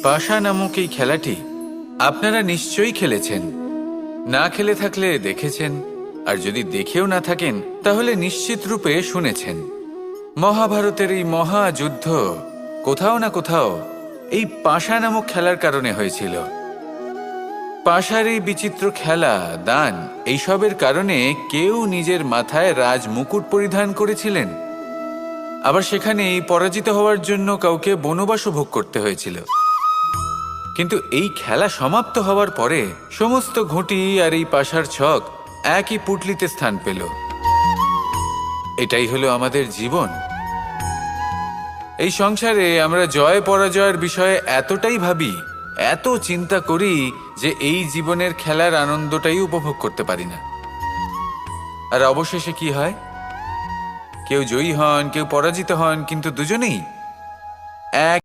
পাশা নামক এই খেলাটি আপনারা নিশ্চয়ই খেলেছেন। না খেলে থাকলে দেখেছেন, আর যদি দেখেও না থাকেন তাহলে নিশ্চিত রূপে শুনেছেন। মহাভারতের এই মহাযুদ্ধ কোথাও না কোথাও এই পাশা নামক খেলার কারণে হয়েছিল। পাশার এই বিচিত্র খেলা, দান, এইসবের কারণে কেউ নিজের মাথায় রাজ মুকুট পরিধান করেছিলেন, আবার সেখানেই পরাজিত হওয়ার জন্য কাউকে বনবাসও ভোগ করতে হয়েছিল। কিন্তু এই খেলা সমাপ্ত হওয়ার পরে সমস্ত ঘুঁটি আর এই পাশার ছক একই পুটলিতে স্থান পেল। এটাই হলো আমাদের জীবন। এই সংসারে আমরা জয় পরাজয়ের বিষয়ে এতটাই ভাবি, এত চিন্তা করি যে এই জীবনের খেলার আনন্দটাই উপভোগ করতে পারি না। আর অবশেষে কি হয়? কেউ জয়ী হন, কেউ পরাজিত হন, কিন্তু দুজনেই এক